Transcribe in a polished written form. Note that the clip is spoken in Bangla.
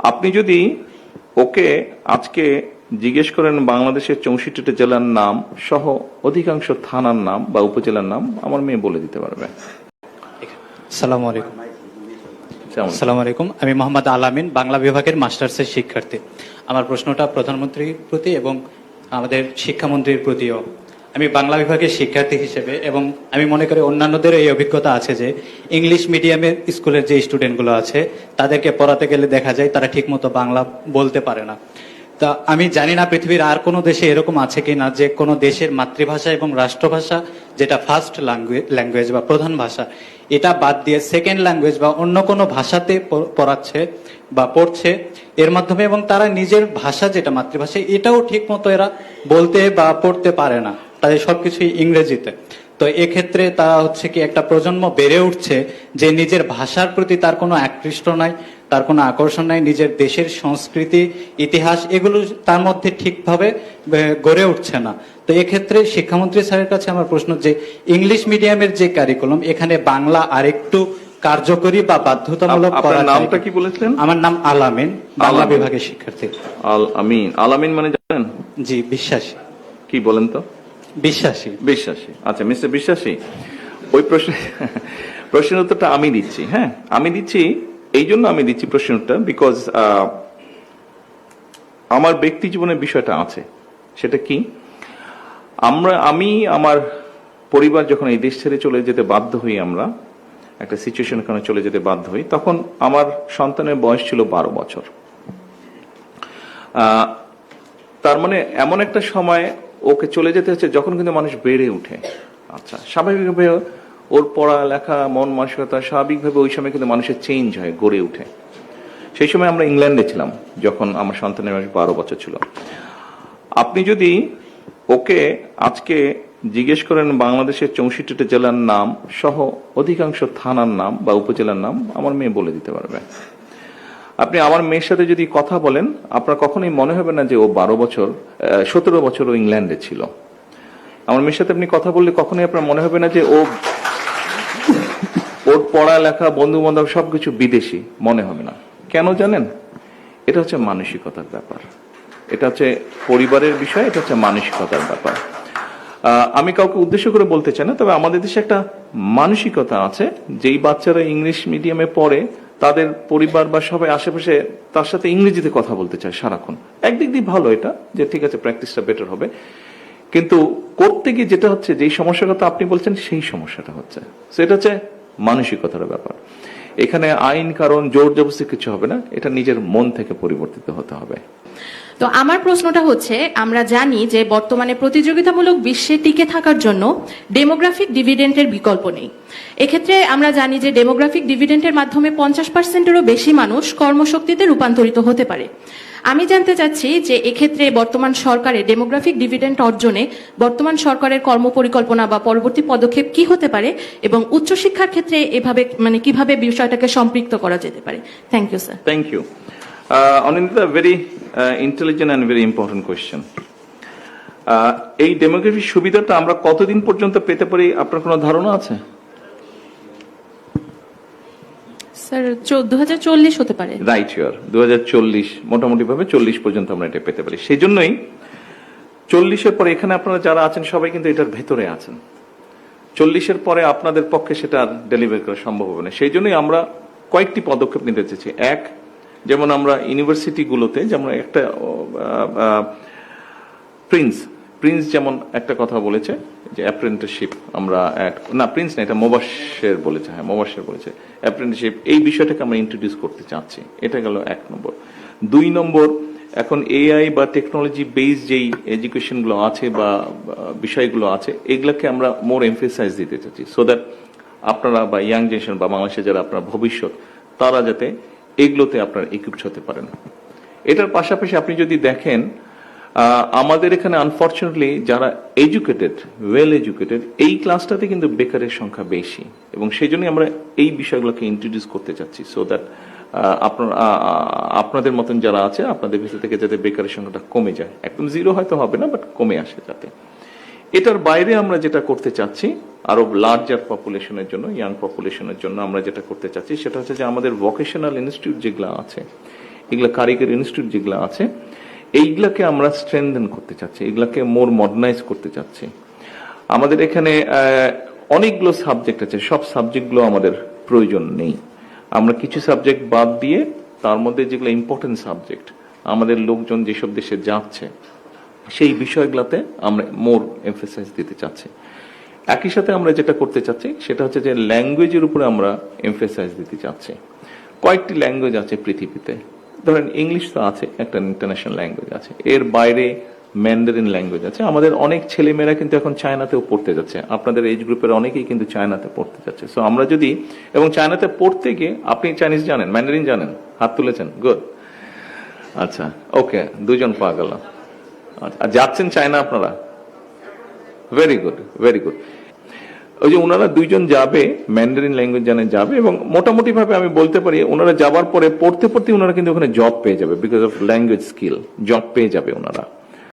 আপনি যদি ওকে আজকে জিজ্ঞেস করেন বাংলাদেশের 64টা জেলার নাম সহ অধিকাংশ থানার নাম বা উপজেলার নাম আমার মেয়ে বলে দিতে পারবে। আসসালামু আলাইকুম। আসসালামু আলাইকুম, আমি মোহাম্মদ আলামিন, বাংলা বিভাগের মাস্টার্সের শিক্ষার্থী। আমার প্রশ্নটা প্রধানমন্ত্রীর প্রতি এবং আমাদের শিক্ষামন্ত্রীর প্রতিও। আমি বাংলা বিভাগের শিক্ষার্থী হিসেবে, এবং আমি মনে করি অন্যান্যদের এই অভিজ্ঞতা আছে যে ইংলিশ মিডিয়ামের স্কুলের যে স্টুডেন্টগুলো আছে তাদেরকে পড়াতে গেলে দেখা যায় তারা ঠিকমতো বাংলা বলতে পারে না। তা আমি জানি না পৃথিবীর আর কোনো দেশে এরকম আছে কিনা যে কোনো দেশের মাতৃভাষা এবং রাষ্ট্রভাষা যেটা ফার্স্ট ল্যাঙ্গুয়েজ বা প্রধান ভাষা, এটা বাদ দিয়ে সেকেন্ড ল্যাঙ্গুয়েজ বা অন্য কোনো ভাষাতে পড়াচ্ছে বা পড়ছে এর মাধ্যমে, এবং তারা নিজের ভাষা যেটা মাতৃভাষা এটাও ঠিক মতো এরা বলতে বা পড়তে পারে না, তাদের সবকিছুই ইংরেজিতে। তো এক্ষেত্রে তারা হচ্ছে কি একটা প্রজন্ম বেড়ে উঠছে যে নিজের ভাষার প্রতি তার কোনো আকৃষ্ট নাই, তার কোনো আকর্ষণ নাই, নিজের দেশের সংস্কৃতি ইতিহাস এগুলো তার মধ্যে ঠিকভাবে গড়ে উঠছে না। তো এক্ষেত্রে শিক্ষামন্ত্রী স্যারের কাছে আমার প্রশ্ন যে ইংলিশ মিডিয়ামের যে কারিকুলাম এখানে বাংলা আরেকটু কার্যকরী বা বাধ্যতামূলক করা। নামটা কি বলেছেন? আমার নাম আলামিন, বাংলা বিভাগের শিক্ষার্থী। আলামিন, আলামিন মানে জানেন? জি, বিশ্বাসী। কি বলেন তো? বিশ্বাসী। বিশ্বাসী, আচ্ছা মিস্টার বিশ্বাসী, ওই প্রশ্নের উত্তরটা আমি দিচ্ছি। হ্যাঁ, আমি দিচ্ছি, এই জন্য আমি দিচ্ছি প্রশ্নের উত্তর বিকজ আমার ব্যক্তি জীবনের বিষয়টা আছে। সেটা কি, আমি আমার পরিবার যখন এই দেশ ছেড়ে চলে যেতে বাধ্য হই, আমরা একটা সিচুয়েশন কারণে চলে যেতে বাধ্য হই, তখন আমার সন্তানের বয়স ছিল 12 বছর। তার মানে এমন একটা সময় ওকে চলে যেতে হচ্ছে যখন কিন্তু মানুষ বেড়ে উঠে। আচ্ছা, স্বাভাবিকভাবে ওর পড়ালেখা, মন মানসিকতা স্বাভাবিকভাবে ওই সময় কিন্তু মানুষের চেঞ্জ হয়, গড়ে উঠে। সেই সময় আমরা ইংল্যান্ডে ছিলাম যখন আমার সন্তানের বয়স 12 বছর ছিল। আপনি যদি ওকে আজকে জিজ্ঞেস করেন বাংলাদেশের 64টা জেলার নাম সহ অধিকাংশ থানার নাম বা উপজেলার নাম আমার মেয়ে বলে দিতে পারবে। আপনি আমার মেয়ের সাথে যদি কথা বলেন, আপনার কখনোই মনে হবে না যে ও 17 বছর ও ইংল্যান্ডে ছিল। আমার মেয়ের সাথে আপনি কথা বললে কখনোই আপনার মনে হবে না যে ওর পড়ালেখা, বন্ধু বান্ধব সবকিছু বিদেশি মনে হবে না। কেন জানেন? এটা হচ্ছে মানসিকতার ব্যাপার, এটা হচ্ছে পরিবারের বিষয়, এটা হচ্ছে মানসিকতার ব্যাপার। আমি কাউকে উদ্দেশ্য করে বলতে চাই না, তবে আমাদের দেশে একটা মানসিকতা আছে, যেই বাচ্চারা ইংলিশ মিডিয়ামে পড়ে তাদের পরিবার বা সবাই আশেপাশে তার সাথে ইংরেজিতে কথা বলতে চায় সারাক্ষণ। একদিক দিয়ে ভালো এটা, যে ঠিক আছে প্র্যাকটিসটা বেটার হবে, কিন্তু করতে গিয়ে যেটা হচ্ছে, যেই সমস্যার কথা আপনি বলছেন সেই সমস্যাটা হচ্ছে, সেটা হচ্ছে মানসিকতার ব্যাপার। এখানে আইন কারণ জোর জবরদস্তি কিছু হবে না, এটা নিজের মন থেকে পরিবর্তিত হতে হবে। তো আমার প্রশ্নটা হচ্ছে, আমরা জানি যে বর্তমানে প্রতিযোগিতামূলক বিশ্বে টিকে থাকার জন্য ডেমোগ্রাফিক ডিভিডেন্ডের বিকল্প নেই। এক্ষেত্রে আমরা জানি যে ডেমোগ্রাফিক ডিভিডেন্ডের মাধ্যমে 50%-এরও বেশি মানুষ কর্মশক্তিতে রূপান্তরিত হতে পারে। আমি জানতে চাচ্ছি যে এক্ষেত্রে বর্তমান সরকারের ডেমোগ্রাফিক ডিভিডেন্ড অর্জনে বর্তমান সরকারের কর্মপরিকল্পনা বা পরবর্তী পদক্ষেপ কি হতে পারে, এবং উচ্চশিক্ষার ক্ষেত্রে এভাবে কিভাবে বিষয়টাকে সম্পৃক্ত করা যেতে পারে। Thank you sir. Thank you Anindita, very intelligent and very important question. এই ডেমোগ্রাফিক সুবিধাটা আমরা কতদিন পর্যন্ত পেতে পারি, আপনার কোনো ধারণা আছে? স্যার 2040 হতে পারে। রাইট, ইয়ার 2040, মোটামুটি ভাবে 40 পর্যন্ত আমরা এটা পেতে পারি। সেই জন্যই 40-এর পরে, এখানে আপনারা যারা আছেন সবাই কিন্তু এটার ভেতরে আছেন, 40-এর পরে আপনাদের পক্ষে সেটা ডেলিভারি করা সম্ভব হবে না। সেই জন্যই আমরা কয়েকটি পদক্ষেপ নিতে চাইছি। এক, যেমন আমরা ইউনিভার্সিটিগুলোতে, যেমন একটা প্রিন্স যেমন একটা কথা বলেছে যে অ্যাপ্রেন্টিসশিপ, আমরা না প্রিন্স না, এটা মোবাশ্বের বলেছে, হ্যাঁ মোবাশ্বের বলেছে অ্যাপ্রেন্টিসশিপ, এই বিষয়টাকে আমরা ইন্ট্রোডিউস করতে চাচ্ছি। এটা গেল 1 নম্বর। 2 নম্বর, এখন এআই বা টেকনোলজি বেস যেই এডুকেশনগুলো আছে বা বিষয়গুলো আছে, এগুলোকে আমরা মোর এমফেসাইজ দিতে চাচ্ছি, সো দ্যাট আপনারা বা ইয়াং জেনারেশন বা বাংলাদেশে যারা আপনার ভবিষ্যৎ, তারা যাতে এগুলোতে আপনার ইকুইপড হতে পারেন। এটার পাশাপাশি আপনি যদি দেখেন, আমাদের এখানে আনফরচুনেটলি যারা এডুকেটেড, ওয়েল এডুকেটেড, এই ক্লাসটাতে কিন্তু বেকারের সংখ্যা বেশি, এবং সেই জন্যই আমরা এই বিষয়গুলোকে ইন্ট্রোডিউস করতে চাচ্ছি, সো দ্যাট আপনাদের মতন যারা আছে আপনাদের ভিতর থেকে যাতে বেকারের সংখ্যাটা কমে যায়, একদম জিরো হয়তো হবে না, বাট কমে আসে যাতে। এটার বাইরে আমরা যেটা করতে চাচ্ছি, আরো লার্জার পপুলেশনের জন্য, ইয়াং পপুলেশনের জন্য আমরা যেটা করতে চাচ্ছি, সেটা হচ্ছে যে আমাদের ভোকেশনাল ইনস্টিটিউট যেগুলো আছে, এগুলো কারিগরি ইনস্টিটিউট যেগুলো আছে এইগুলাকে আমরা স্ট্রেনথেন করতে চাচ্ছি, এগুলাকে মোর মডার্নাইজ করতে চাচ্ছি। আমাদের এখানে অনেকগুলো সাবজেক্ট আছে, সব সাবজেক্টগুলো আমাদের প্রয়োজন নেই। আমরা কিছু সাবজেক্ট বাদ দিয়ে তার মধ্যে যেগুলো ইম্পর্টেন্ট সাবজেক্ট, আমাদের লোকজন যেসব দেশে যাচ্ছে সেই বিষয়গুলোতে আমরা মোর এমফেসাইজ দিতে চাচ্ছি। একই সাথে আমরা যেটা করতে চাচ্ছি সেটা হচ্ছে যে ল্যাঙ্গুয়েজের উপরে আমরা এমফেসাইজ দিতে চাচ্ছি। কয়েকটি ল্যাঙ্গুয়েজ আছে পৃথিবীতে, ধরেন ইংলিশ তো আছে, একটা ইন্টারন্যাশনাল ল্যাঙ্গুয়েজ আছে, এর বাইরে ম্যান্ডারিন ল্যাঙ্গুয়েজ আছে। আমাদের অনেক ছেলেমেয়েরা কিন্তু এখন চায়নাতেও পড়তে যাচ্ছে, আপনাদের এজ গ্রুপের অনেকেই কিন্তু চায়নাতে পড়তে যাচ্ছে। সো আমরা যদি, এবং চায়নাতে পড়তে গিয়ে, আপনি চাইনিজ জানেন, ম্যান্ডারিন জানেন, হাত তুলেছেন, গুড, আচ্ছা ওকে, দুজন পাওয়া গেল। আচ্ছা, আর যাচ্ছেন চায়না আপনারা, ভেরি গুড ভেরি গুড। ওই যে ওনারা দুইজন যাবে, ম্যান্ডারিন ল্যাঙ্গুয়েজ জানে যাবে, এবং মোটামুটি ভাবে আমি বলতে পারি ওনারা যাবার পরে পড়তে পড়তে ওনারা কিন্তু ওখানে জব পেয়ে যাবে, because of language skill job পেয়ে যাবে ওনারা।